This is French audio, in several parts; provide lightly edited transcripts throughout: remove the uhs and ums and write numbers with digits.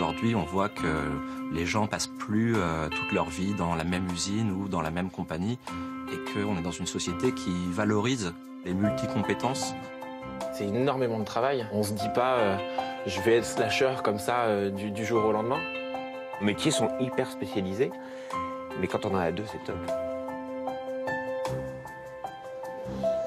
Aujourd'hui, on voit que les gens passent plus toute leur vie dans la même usine ou dans la même compagnie et qu'on est dans une société qui valorise les multicompétences. C'est énormément de travail. On se dit pas je vais être slasher comme ça du jour au lendemain. Les métiers sont hyper spécialisés, mais quand on en a deux, c'est top.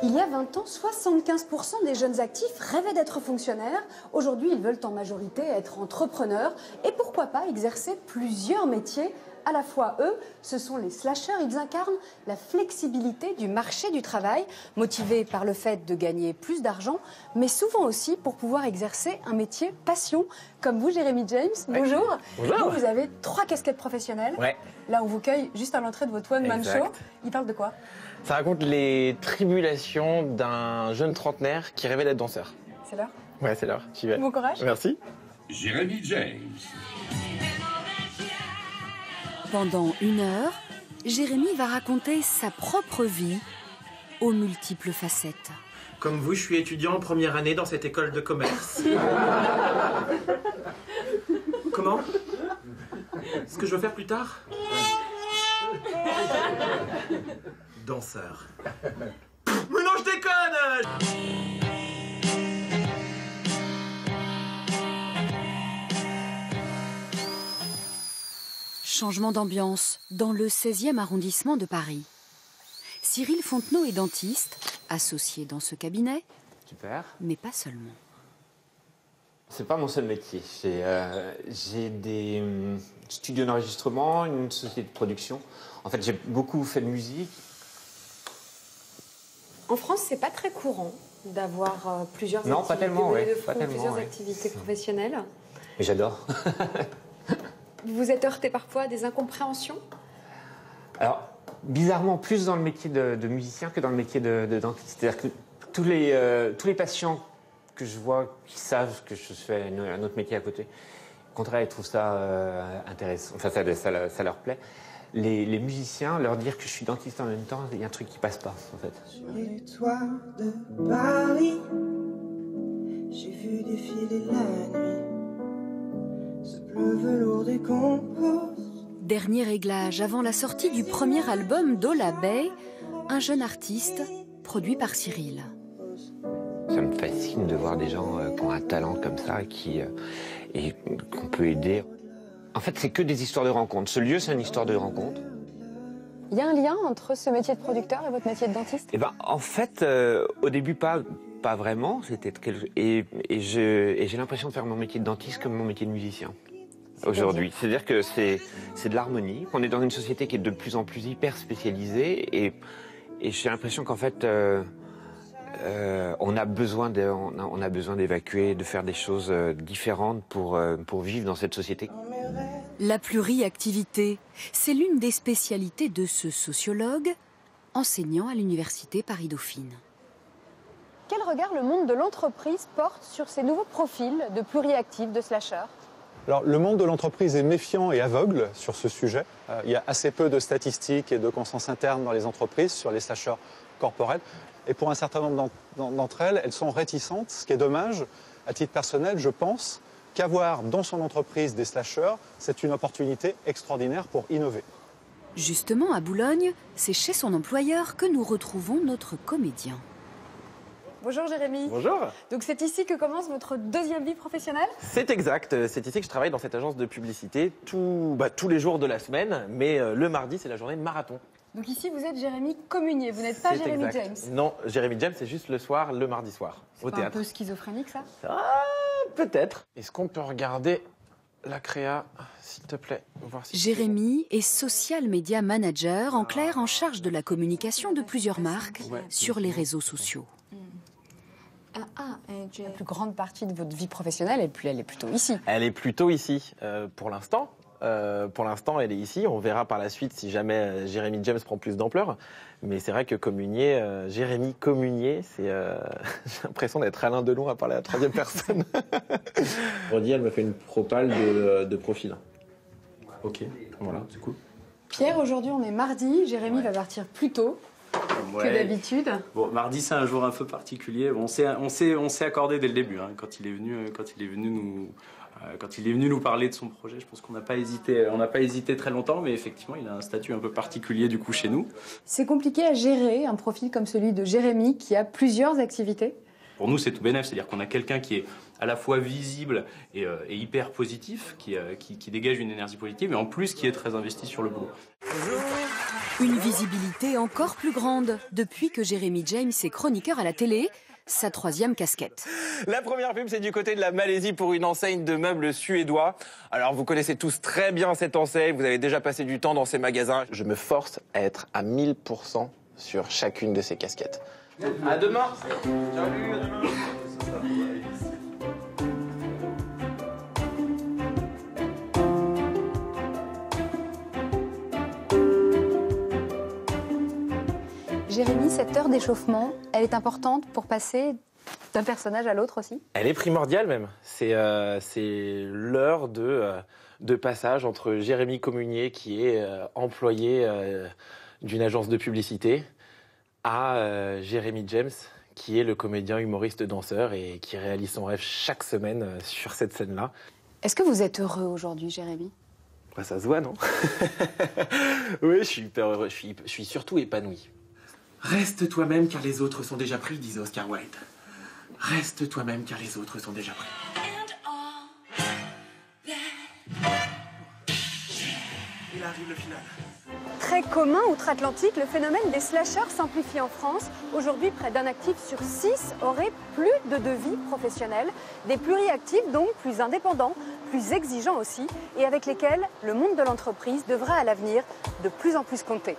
Il y a 20 ans, 75% des jeunes actifs rêvaient d'être fonctionnaires. Aujourd'hui, ils veulent en majorité être entrepreneurs et pourquoi pas exercer plusieurs métiers à la fois. Eux, ce sont les slashers. Ils incarnent la flexibilité du marché du travail, motivés par le fait de gagner plus d'argent, mais souvent aussi pour pouvoir exercer un métier passion, comme vous, Jérémy James. Ouais. Bonjour. Bonjour. Vous avez 3 casquettes professionnelles. Ouais. Là, on vous cueille juste à l'entrée de votre one-man Exact. show. Il parle de quoi? Ça raconte les tribulations d'un jeune trentenaire qui rêvait d'être danseur. C'est l'heure. Ouais, c'est l'heure. J'y vais. Bon courage. Merci. Jérémy James. Pendant 1 heure, Jérémy va raconter sa propre vie aux multiples facettes. Comme vous, je suis étudiant en première année dans cette école de commerce. Comment? Ce que je veux faire plus tard? Danseur. Mais non, je déconne! Changement d'ambiance dans le 16e arrondissement de Paris. Cyril Fontenot est dentiste, associé dans ce cabinet, Super. mais pas seulement. C'est pas mon seul métier. J'ai des studios d'enregistrement, une société de production. En fait, j'ai beaucoup fait de musique. En France, c'est pas très courant d'avoir plusieurs Non, activités, pas tellement, ouais, de pas front, tellement, plusieurs ouais. activités professionnelles. Mais j'adore. Vous vous êtes heurté parfois à des incompréhensions? Alors, bizarrement, plus dans le métier de musicien que dans le métier de dentiste. C'est-à-dire que tous les patients que je vois qui savent que je fais un autre métier à côté, au contraire, ils trouvent ça intéressant. Enfin, ça leur plaît. Les musiciens, leur dire que je suis dentiste en même temps, il y a un truc qui passe pas, en fait. Sur les toits de Paris, j'ai vu défiler la nuit, ce bleu velours décompose. Dernier réglage avant la sortie du premier album d'Ola Bay, un jeune artiste produit par Cyril. Ça me fascine de voir des gens qui ont un talent comme ça et qu'on peut aider. En fait, c'est que des histoires de rencontres. Ce lieu, c'est une histoire de rencontre. Il y a un lien entre ce métier de producteur et votre métier de dentiste? Eh ben, en fait, au début, pas vraiment. Et j'ai l'impression de faire mon métier de dentiste comme mon métier de musicien aujourd'hui. C'est-à-dire que c'est de l'harmonie. On est dans une société qui est de plus en plus hyper spécialisée et j'ai l'impression qu'en fait, on a besoin d'évacuer, de faire des choses différentes pour vivre dans cette société. La pluriactivité, c'est l'une des spécialités de ce sociologue, enseignant à l'université Paris-Dauphine. Quel regard le monde de l'entreprise porte sur ces nouveaux profils de pluriactifs, de slashers? Alors, le monde de l'entreprise est méfiant et aveugle sur ce sujet. Il y a assez peu de statistiques et de conscience interne dans les entreprises sur les slashers corporels. Et pour un certain nombre d'entre elles, elles sont réticentes, ce qui est dommage. À titre personnel, je pense qu'avoir dans son entreprise des slashers, c'est une opportunité extraordinaire pour innover. Justement, à Boulogne, c'est chez son employeur que nous retrouvons notre comédien. Bonjour Jérémy. Bonjour. Donc c'est ici que commence votre deuxième vie professionnelle? C'est exact. C'est ici que je travaille dans cette agence de publicité tous les jours de la semaine, mais le mardi, c'est la journée marathon. Donc ici, vous êtes Jérémy Communier, vous n'êtes pas C'est Jérémy exact. James. Non, Jérémy James, c'est juste le soir, le mardi soir, au C'est pas théâtre. un peu schizophrénique ça? Peut-être. Est-ce qu'on peut regarder la créa, s'il te plaît, voir si Jérémy est social media manager, en clair en charge de la communication de plusieurs marques sur les réseaux sociaux. La plus grande partie de votre vie professionnelle, elle est plutôt ici. Elle est plutôt ici, pour l'instant. Pour l'instant, elle est ici. On verra par la suite si jamais Jérémy James prend plus d'ampleur. Mais c'est vrai que Jérémy Communier, j'ai l'impression d'être Alain Delon à parler à la troisième personne. Roddy, elle me fait une propale de profil. Ok, voilà, c'est cool. Pierre, aujourd'hui on est mardi, Jérémy va partir plus tôt. que d'habitude. Bon, mardi c'est un jour un peu particulier. Bon, on s'est accordé dès le début hein, quand il est venu nous parler de son projet. Je pense qu'on n'a pas hésité très longtemps, mais effectivement il a un statut un peu particulier du coup chez nous. C'est compliqué à gérer un profil comme celui de Jérémy qui a plusieurs activités. Pour nous, c'est tout bénef, c'est-à-dire qu'on a quelqu'un qui est à la fois visible et hyper positif, qui dégage une énergie positive, mais en plus qui est très investi sur le boulot. Une visibilité encore plus grande depuis que Jérémy James est chroniqueur à la télé, sa 3e casquette. La première pub, c'est du côté de la Malaisie pour une enseigne de meubles suédois. Alors, vous connaissez tous très bien cette enseigne, vous avez déjà passé du temps dans ces magasins. Je me force à être à 1000% sur chacune de ces casquettes. À demain. Salut, à demain. Jérémy, cette heure d'échauffement, elle est importante pour passer d'un personnage à l'autre aussi? Elle est primordiale même. C'est l'heure de passage entre Jérémy Communier, qui est employé d'une agence de publicité, à Jérémy James, qui est le comédien, humoriste, danseur et qui réalise son rêve chaque semaine sur cette scène-là. Est-ce que vous êtes heureux aujourd'hui, Jérémy? Bah, ça se voit, non? Oui, je suis hyper heureux. Je suis surtout épanoui. Reste toi-même car les autres sont déjà pris, disait Oscar Wilde. Reste toi-même car les autres sont déjà pris. Il arrive le final. Très commun outre-Atlantique, le phénomène des slashers s'amplifie en France. Aujourd'hui, près d'un actif sur 6 aurait plus de vies professionnelles. Des pluriactifs, donc plus indépendants, plus exigeants aussi, et avec lesquels le monde de l'entreprise devra à l'avenir de plus en plus compter.